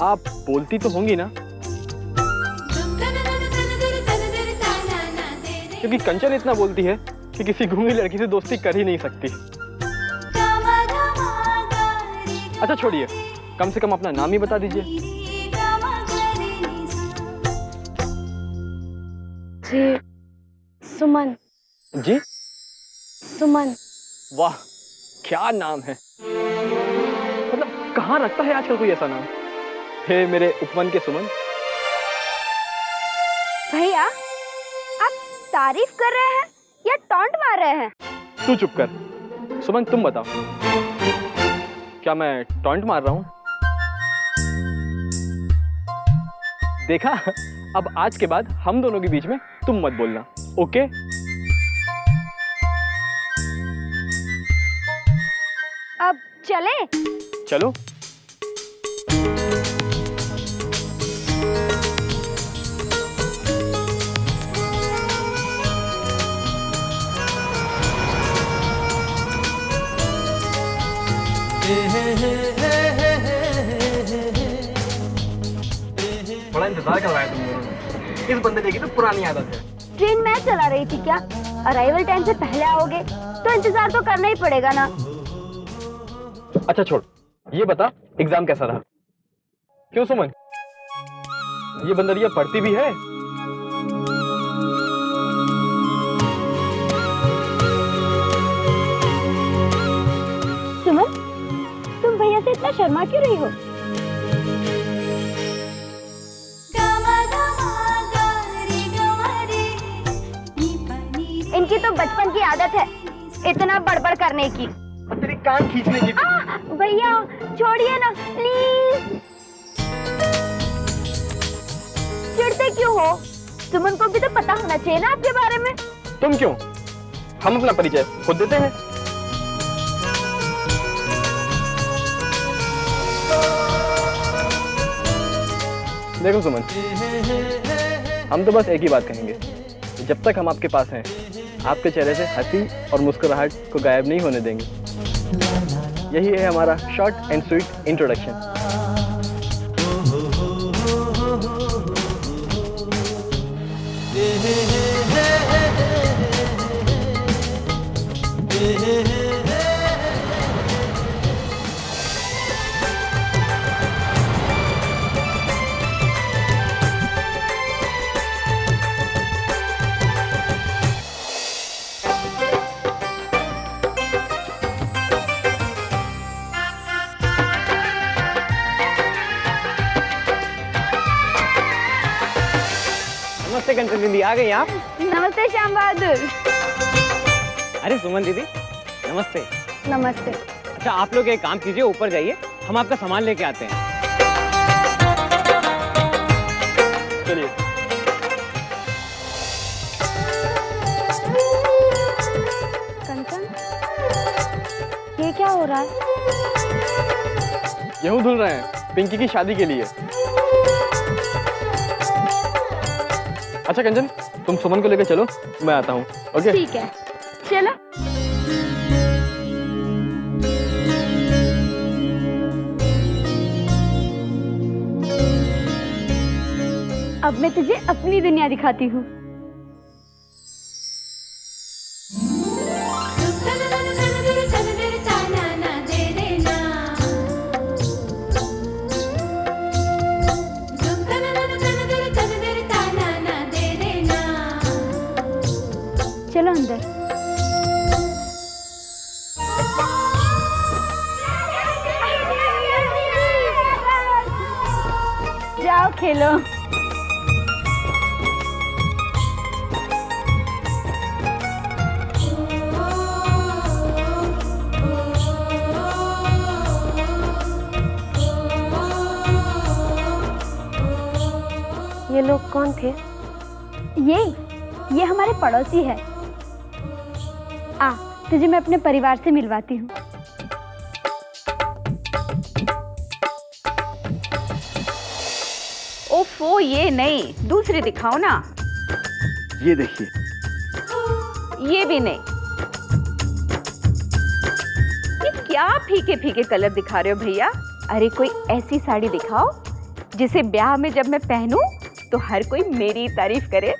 आप बोलती तो होंगी ना? क्योंकि कंचन इतना बोलती है कि किसी गूंगी लड़की से दोस्ती कर ही नहीं सकती। अच्छा छोड़िए, कम से कम अपना नाम ही बता दीजिए। जी सुमन। जी सुमन। वाह क्या नाम है, मतलब कहाँ रखता है आजकल कोई ऐसा नाम। हे मेरे उपवन के सुमन। भैया आप तारीफ कर रहे हैं या टॉन्ट मार रहे हैं? तू चुप कर। सुमन तुम बताओ, क्या मैं टॉन्ट मार रहा हूँ? देखा, अब आज के बाद हम दोनों के बीच में तुम मत बोलना, ओके? अब चले? चलो। बड़ा इंतजार कर रहा है तुम दोनों ने। इस बंदे की तो पुरानी आदत है। ट्रेन मैं चला रही थी क्या? अराइवल टाइम से पहले आओगे तो इंतजार तो करना ही पड़ेगा ना। अच्छा छोड़, ये बता एग्जाम कैसा रहा? क्यों सुमन, ये बंदरिया पढ़ती भी है? सुमन, तुम भैया से इतना शर्मा क्यों रही हो? इनकी तो बचपन की आदत है इतना बड़बड़ करने की। तेरी कान खींचने की। भैया छोड़िए ना प्लीज। चिढ़ते क्यों हो? सुमन को भी तो पता होना चाहिए ना आपके बारे में। तुम क्यों? हम अपना परिचय खुद देते हैं। देखो सुमन, हम तो बस एक ही बात कहेंगे, जब तक हम आपके पास हैं आपके चेहरे से हंसी और मुस्कुराहट को गायब नहीं होने देंगे। यही है हमारा शॉर्ट एंड स्वीट इंट्रोडक्शन। नमस्ते कंचन दीदी, आ गई आप? नमस्ते श्याम बहादुर। अरे सुमन दीदी नमस्ते। नमस्ते। अच्छा आप लोग एक काम कीजिए, ऊपर जाइए, हम आपका सामान लेके आते हैं। चलिए। कंचन, ये क्या हो रहा है? गेहूं धुल रहे हैं पिंकी की शादी के लिए। अच्छा कंचन, तुम सुमन को लेकर चलो, मैं आता हूँ। ओके ठीक है, चलो। अब मैं तुझे अपनी दुनिया दिखाती हूँ। चलो अंदर। जाओ खेलो। ये लोग कौन थे? ये हमारे पड़ोसी है। आ, तुझे मैं अपने परिवार से मिलवाती हूँ। ओफो, ये नहीं, दूसरी दिखाओ ना। ये देखिए। ये भी नहीं। ये क्या फीके फीके कलर दिखा रहे हो भैया? अरे कोई ऐसी साड़ी दिखाओ जिसे ब्याह में जब मैं पहनूं तो हर कोई मेरी तारीफ करे।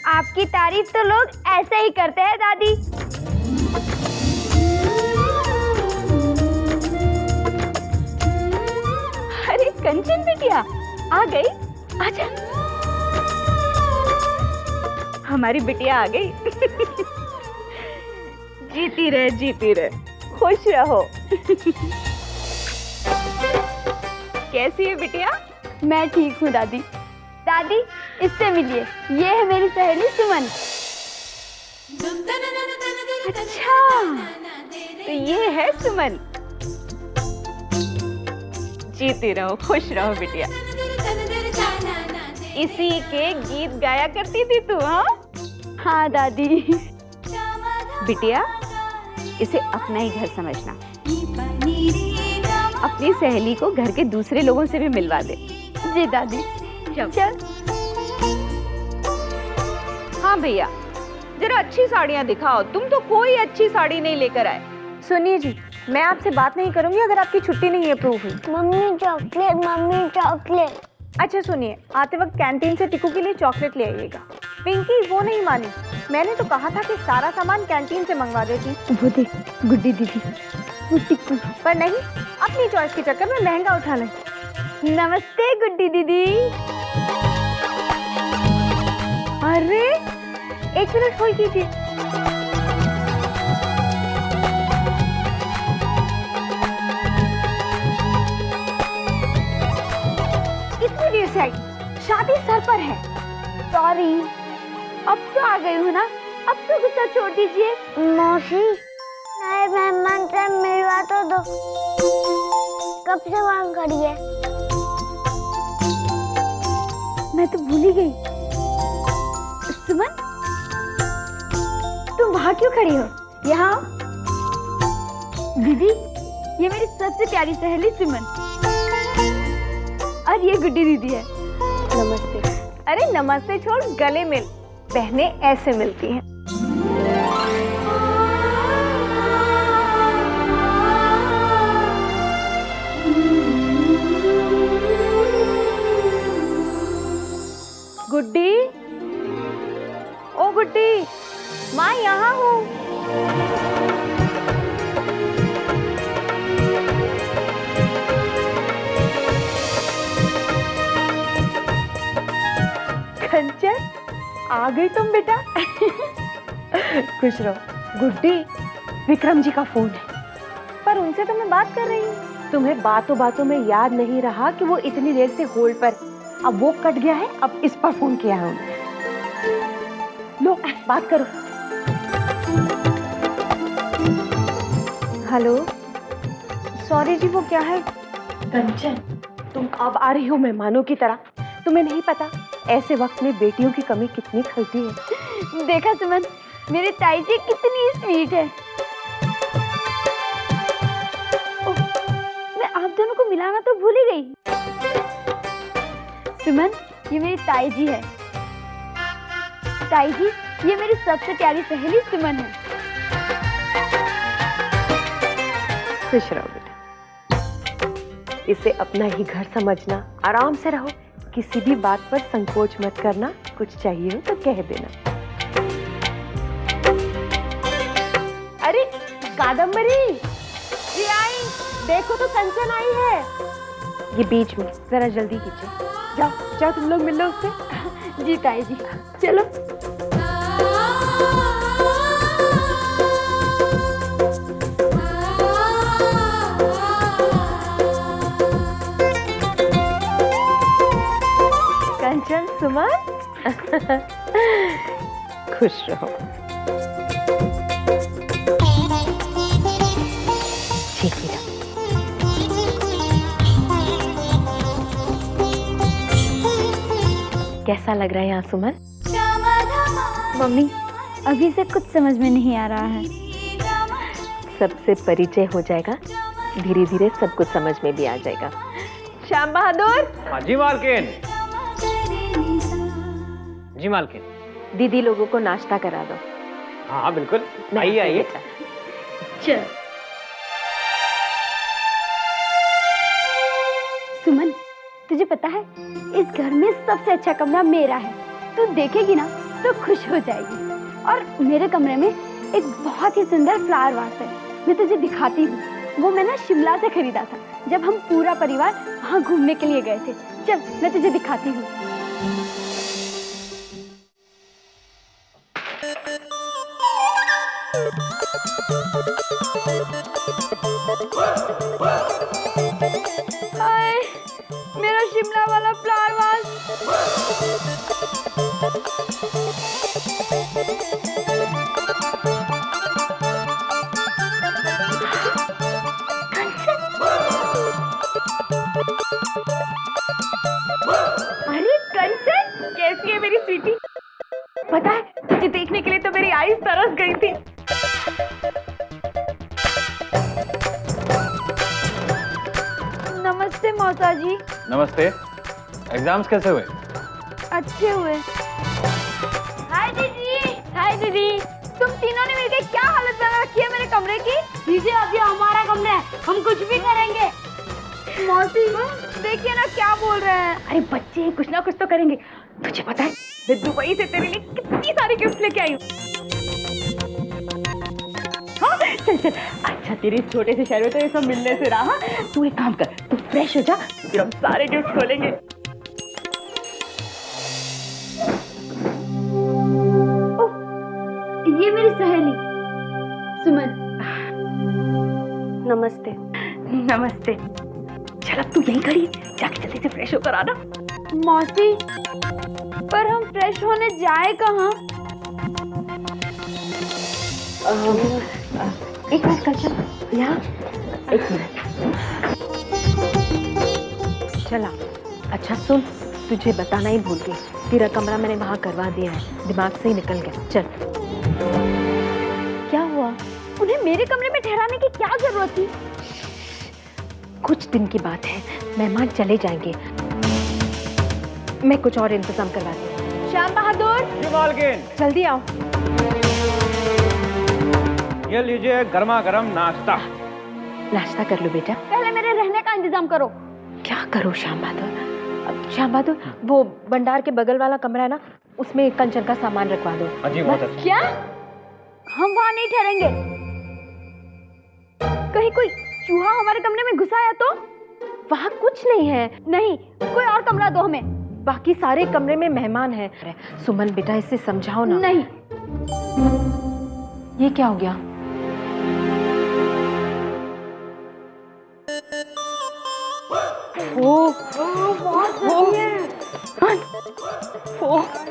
आपकी तारीफ तो लोग ऐसे ही करते हैं दादी। अरे कंचन बिटिया आ गई, आजा। हमारी बिटिया आ गई। जीती रहे, खुश रहो। कैसी है बिटिया? मैं ठीक हूँ दादी। दादी इससे मिलिए, ये है मेरी सहेली सुमन। अच्छा, तो ये है सुमन। जीती रहो, खुश रहो बिटिया। इसी के गीत गाया करती थी तू? हाँ दादी। बिटिया, इसे अपना ही घर समझना। अपनी सहेली को घर के दूसरे लोगों से भी मिलवा दे। जी दादी। चल। हाँ भैया, जरा अच्छी साड़ियाँ दिखाओ। तुम तो कोई अच्छी साड़ी नहीं लेकर आए। सुनिए जी, मैं आपसे बात नहीं करूंगी अगर आपकी छुट्टी नहीं अप्रूव हुई। Mummy chocolate. अच्छा सुनिए, आते वक्त कैंटीन से टिकू के लिए चॉकलेट ले आइएगा। पिंकी वो नहीं मानी। मैंने तो कहा था कि सारा सामान कैंटीन से मंगवा देती। वो देख गुड्डी दीदी, वो टिक्कू। पर नहीं, अपनी चॉइस के चक्कर में महंगा उठा लें। नमस्ते गुड्डी दीदी। अरे 1 मिनट होल्ड कीजिए। इतनी देर से आई, शादी सर पर है। सॉरी, अब तो आ गई हूँ ना, अब तो गुस्सा छोड़ दीजिए। मौसी, नए मेहमान से मिलवा तो दो। कब से वहाँ खड़ी है? मैं तो भूल ही गई। सुमन, तुम वहाँ क्यों खड़ी हो? यहाँ दीदी, ये मेरी सबसे प्यारी सहेली सुमन, और ये गुड्डी दीदी है। नमस्ते। अरे नमस्ते छोड़, गले मिल। बहनें ऐसे मिलती हैं। गुड्डी, ओ गुड्डी, माँ यहाँ हूँ। कंचन, आ गई तुम बेटा। खुश रहो। गुड्डी, विक्रम जी का फोन है, पर उनसे तो मैं बात कर रही हूँ। तुम्हें बातों बातों में याद नहीं रहा कि वो इतनी देर से होल्ड पर, अब वो कट गया है, अब इस पर फोन किया है उन्होंने। लो बात करो। हेलो, सॉरी जी, वो क्या है? कंचन, तुम अब आ रही हो मेहमानों की तरह। तुम्हें नहीं पता ऐसे वक्त में बेटियों की कमी कितनी खलती है। देखा सुमन, मेरी ताई जी कितनी स्वीट है। ओह, मैं आप दोनों को मिलाना तो भूल ही गई। सुमन, ये मेरी ताई जी है। ताई जी, ये मेरी सबसे प्यारी सहेली सुमन है। खुश रहो बेटा, इसे अपना ही घर समझना, आराम से रहो, किसी भी बात पर संकोच मत करना, कुछ चाहिए हो तो कह देना। अरे कादम्बरी, ये आई, देखो तो कंचन आई है। ये बीच में, जरा जल्दी कीजिए। जाओ जाओ, तुम लोग मिल लो उससे। जी ताई जी, चलो। कंचन, सुमन, खुश रहो। ठीक है। कैसा लग रहा है यहाँ सुमन? मम्मी, अभी से कुछ समझ में नहीं आ रहा है। सबसे परिचय हो जाएगा, धीरे धीरे सब कुछ समझ में भी आ जाएगा। श्याम बहादुर। हाँ जी मालकिन। जी मालकिन। दीदी लोगों को नाश्ता करा दो। हाँ बिल्कुल, आइए आइए। चल। सुमन, तुझे पता है इस घर में सबसे अच्छा कमरा मेरा है। तू देखेगी ना तो खुश हो जाएगी। और मेरे कमरे में एक बहुत ही सुंदर फ्लावर वास है, मैं तुझे दिखाती हूँ। वो मैंने शिमला से खरीदा था जब हम पूरा परिवार वहाँ घूमने के लिए गए थे। चल मैं तुझे दिखाती हूँ। हाय, मेरा शिमला वाला फ्लावर वास। अरे कंचन, कैसी है मेरी स्वीटी? पता है तुझे देखने के लिए तो मेरी आईज तरस गई थी। नमस्ते मौसा जी। नमस्ते। एग्जाम्स कैसे हुए? अच्छे हुए। हाय दीदी। हाय दीदी। तुम तीनों ने मिलकर क्या हालत बना रखी है मेरे कमरे की? दीदी अभी हमारा कमरा है, हम कुछ भी करेंगे। मौसी देखिए ना क्या बोल रहे हैं। अरे बच्चे कुछ ना कुछ तो करेंगे। तुझे पता है मैं दुबई से तेरे लिए कितनी सारी गिफ्ट लेके आई हूँ। हाँ चल चल। अच्छा तेरे छोटे से शहर में तो ये सब मिलने से रहा। तू एक काम कर, तू फ्रेश हो जा, फिर हम सारे गिफ्ट खोलेंगे। ओह, ये मेरी सहेली सुमन। नमस्ते। नमस्ते। चल अब तू यहीं खड़ी है, जाके जल्दी से फ्रेश होकर आना। मौसी पर हम फ्रेश होने जाए कहाँ? एक मिनट कंचन, यहाँ एक मिनट। चला। अच्छा सुन, तुझे बताना ही भूल गई, तेरा कमरा मैंने वहाँ करवा दिया है, दिमाग से ही निकल गया। चल। क्या हुआ? उन्हें मेरे कमरे में ठहराने की क्या जरूरत थी? कुछ दिन की बात है, मेहमान चले जाएंगे, मैं कुछ और इंतजाम करवाती हूँ। श्याम बहादुर जी मालकिन। जल्दी आओ। ये लीजिए गर्मा गर्म नाश्ता। नाश्ता कर लो बेटा। पहले मेरे रहने का इंतजाम करो। क्या करो श्याम बहादुर? अब श्याम बहादुर वो भंडार के बगल वाला कमरा है ना, उसमें कंचन का सामान रखवा दो। हाँ जी बहुत अच्छा। क्या? हम वहाँ नहीं ठहरेंगे। कहीं कोई चूहा हमारे कमरे में घुसा आया तो? वहाँ कुछ नहीं है। नहीं, कोई और कमरा दो हमें। बाकी सारे कमरे में मेहमान हैं। अरे सुमन बेटा इसे समझाओ ना। नहीं। ये क्या हो गया? ओ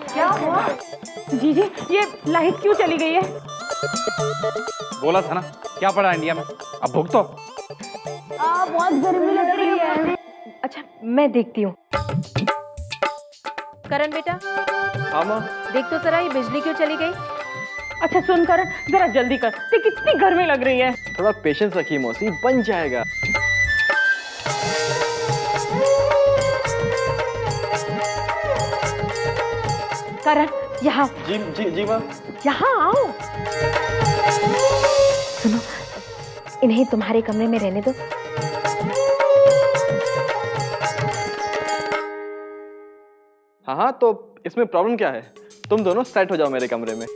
क्या हुआ? जीजी ये लाइट क्यों चली गई है? बोला था ना, क्या पड़ा इंडिया में, अब भुगतो। बहुत गर्मी लग रही है। अच्छा मैं देखती हूँ। करण बेटा हाँ माँ। देख तो जरा ये बिजली क्यों चली गई? अच्छा सुन करण, जरा जल्दी कर, ये कितनी गर्मी लग रही है। थोड़ा पेशेंस रखिए मौसी, बन जाएगा। करण यहाँ जी जी जी माँ। यहाँ आओ। सुनो, इन्हें तुम्हारे कमरे में रहने दो। हाँ हाँ, तो इसमें प्रॉब्लम क्या है? तुम दोनों सेट हो जाओ मेरे कमरे में।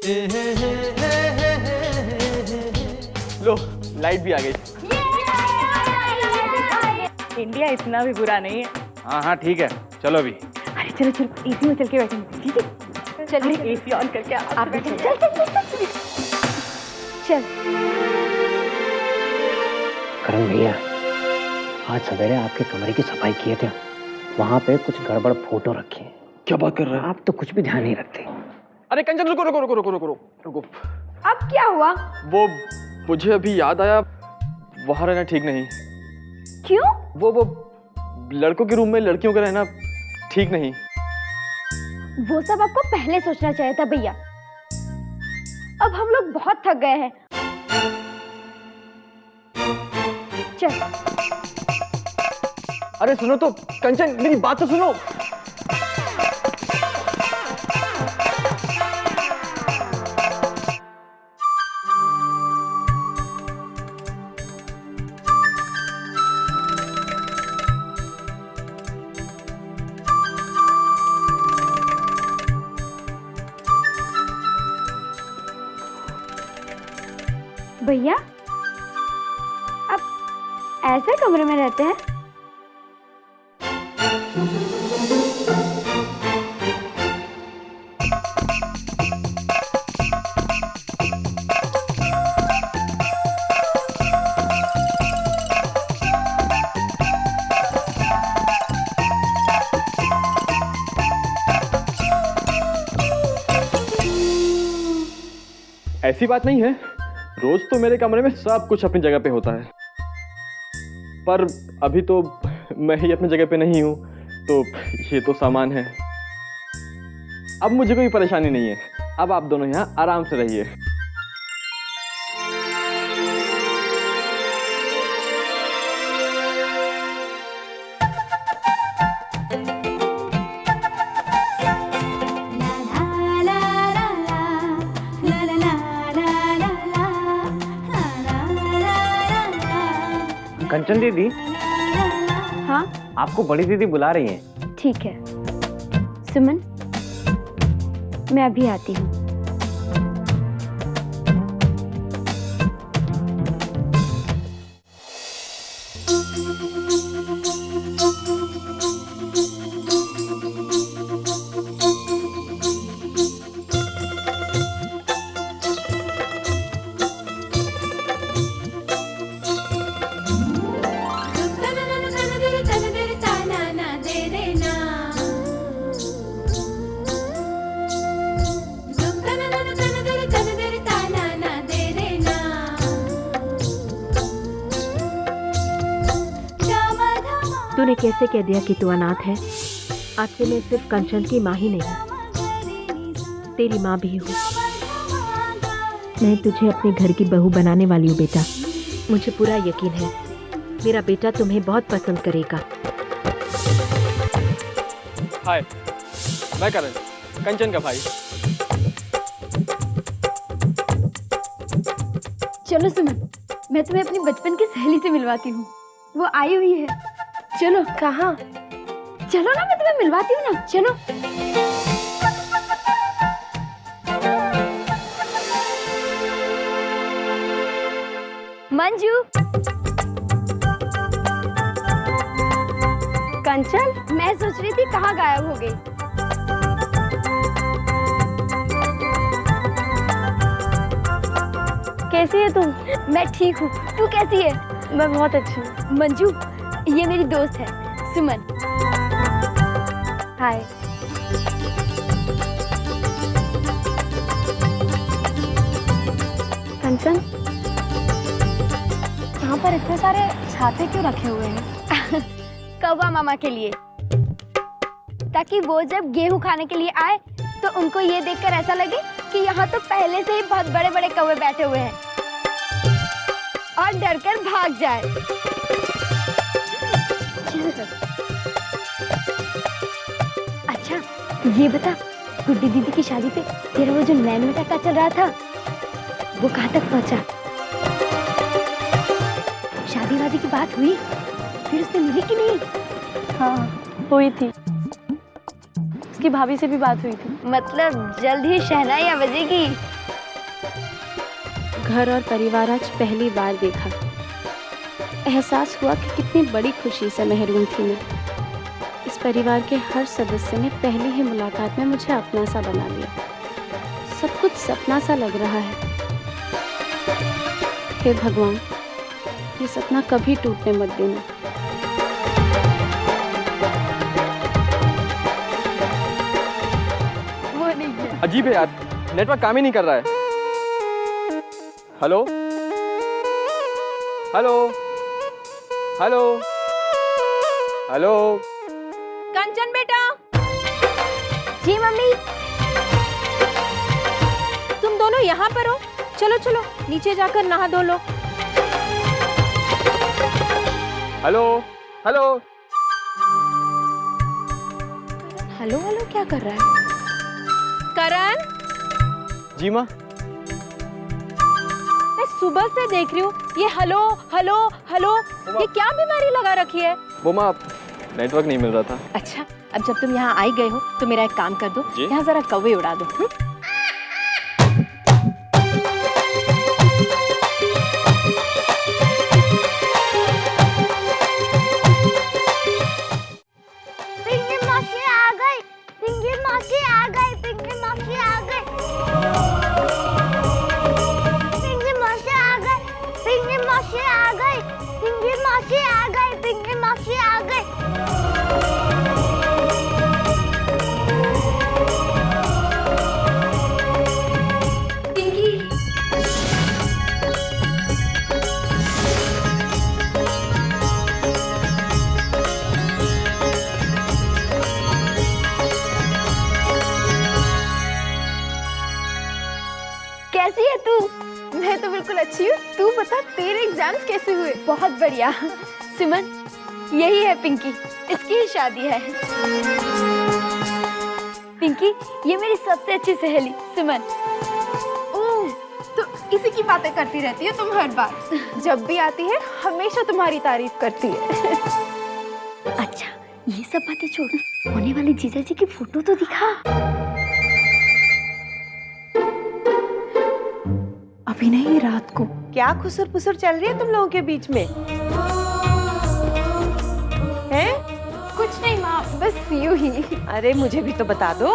लो लाइट भी आ गई। इंडिया इतना भी बुरा नहीं है। हाँ हाँ ठीक है, चलो अभी। अरे चलो चलो एसी में चल के बैठेंगे, ठीक है? चलिए एसी ऑन करके आप बैठिए। चल। करण भैया, आज सवेरे आपके कमरे की सफाई किए थे, वहाँ पे कुछ गड़बड़ फोटो रखे हैं। क्या बात कर रहे हैं? आप तो कुछ भी ध्यान नहीं रखते। अरे कंचन रुको रुको रुको रुको रुको रुको। अब क्या हुआ? वो मुझे अभी याद आया, वहाँ रहना ठीक नहीं। क्यों? वो लड़कों के रूम में लड़कियों का रहना ठीक नहीं। वो सब आपको पहले सोचना चाहिए था भैया। अब हम लोग बहुत थक गए हैं। चल। अरे सुनो तो कंचन, मेरी बात तो सुनो। भैया आप ऐसे कमरे में रहते हैं? ऐसी बात नहीं है, रोज तो मेरे कमरे में सब कुछ अपनी जगह पे होता है, पर अभी तो मैं ही अपनी जगह पे नहीं हूँ, तो ये तो सामान है। अब मुझे कोई परेशानी नहीं है, अब आप दोनों यहाँ आराम से रहिए। कंचन दीदी, हाँ आपको बड़ी दीदी बुला रही हैं। ठीक है सुमन, मैं अभी आती हूँ। तूने कैसे कह दिया कि तू अनाथ है? आज से मैं सिर्फ कंचन की माँ ही नहीं, तेरी माँ भी हूँ। मैं तुझे अपने घर की बहू बनाने वाली हूँ बेटा। मुझे पूरा यकीन है मेरा बेटा तुम्हें बहुत पसंद करेगा। हाय, मैं करण, कंचन का भाई। चलो सुमन, मैं तुम्हें अपनी बचपन की सहेली से मिलवाती हूँ, वो आई हुई है। चलो। कहाँ? चलो ना, मैं तुम्हें मिलवाती हूँ ना, चलो। मंजू। कंचन, मैं सोच रही थी कहाँ गायब हो गई। कैसी है तुम? मैं ठीक हूँ, तू कैसी है? मैं बहुत अच्छी हूँ। मंजू, ये मेरी दोस्त है सुमन। हाय। कंचन, यहाँ पर इतने सारे छाते क्यों रखे हुए हैं? कौवा मामा के लिए, ताकि वो जब गेहूं खाने के लिए आए तो उनको ये देखकर ऐसा लगे कि यहाँ तो पहले से ही बहुत बड़े बड़े कौवे बैठे हुए हैं और डरकर भाग जाए। अच्छा ये बता, गुड्डी दीदी की शादी पे तेरा वो जो नैन मटका चल रहा था वो कहाँ तक पहुँचा? शादी वादी की बात हुई? फिर उससे मिली कि नहीं? हाँ हुई थी, उसकी भाभी से भी बात हुई थी। मतलब जल्द ही शहनाइयाँ बजेगी। घर और परिवार आज पहली बार देखा। एहसास हुआ कि कितनी बड़ी खुशी से महरूम थी मैं। इस परिवार के हर सदस्य ने पहली ही मुलाकात में मुझे अपना सा बना लिया। सब कुछ सपना सा लग रहा है। हे भगवान, ये सपना कभी टूटने मत देना। वो नहीं है। अजीब है यार, नेटवर्क काम ही नहीं कर रहा है। Hello hello hello hello. Kanchan बेटा, जी मम्मी। तुम दोनों यहाँ पर हो? चलो चलो नीचे जाकर नहा धो लो। Hello hello. हेलो हेलो क्या कर रहा है? करण, जी माँ। मैं सुबह से देख रही हूँ ये हेलो हेलो हेलो, ये क्या बीमारी लगा रखी है? वो माँ, नेटवर्क नहीं मिल रहा था। अच्छा, अब जब तुम यहाँ आई गए हो तो मेरा एक काम कर दो, जी? यहाँ जरा कौवे उड़ा दो। तू बता तेरे एग्जाम्स कैसे हुए? बहुत बढ़िया। सुमन, यही है पिंकी, इसकी ही शादी है। पिंकी, ये मेरी सबसे अच्छी सहेली सुमन। ओह, तो इसी की बातें करती रहती है तुम हर बार। जब भी आती है हमेशा तुम्हारी तारीफ करती है। अच्छा, ये सब बातें छोड़, होने वाली जीजा जी की फोटो तो दिखा। अभी नहीं, रात को। क्या खुसर पुसर चल रही है तुम लोगों के बीच में? हैं? कुछ नहीं माँ, बस यूं ही। अरे मुझे भी तो बता दो।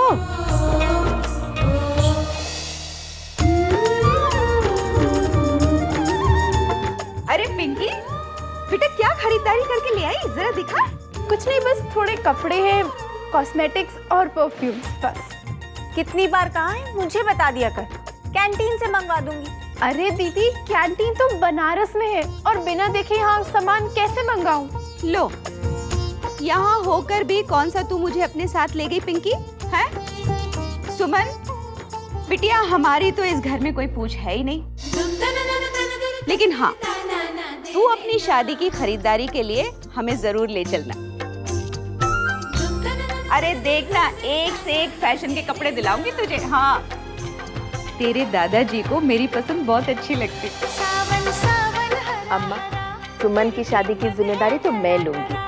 अरे पिंकी, बेटा क्या खरीदारी करके ले आई, जरा दिखा। कुछ नहीं, बस थोड़े कपड़े हैं, कॉस्मेटिक्स और परफ्यूम्स, बस। कितनी बार कहा है मुझे बता दिया कर, कैंटीन से मंगवा दूंगी। अरे दीदी, कैंटीन तो बनारस में है और बिना देखे यहाँ सामान कैसे मंगाऊं? लो, यहाँ होकर भी कौन सा तू मुझे अपने साथ ले गई पिंकी? है सुमन, बिटिया हमारी तो इस घर में कोई पूछ है ही नहीं, लेकिन हाँ, तू अपनी शादी की खरीदारी के लिए हमें जरूर ले चलना। अरे देखना, एक से एक फैशन के कपड़े दिलाऊंगी तुझे। हाँ, तेरे दादाजी को मेरी पसंद बहुत अच्छी लगती। अम्मा, सुमन की शादी की जिम्मेदारी तो मैं लूंगी।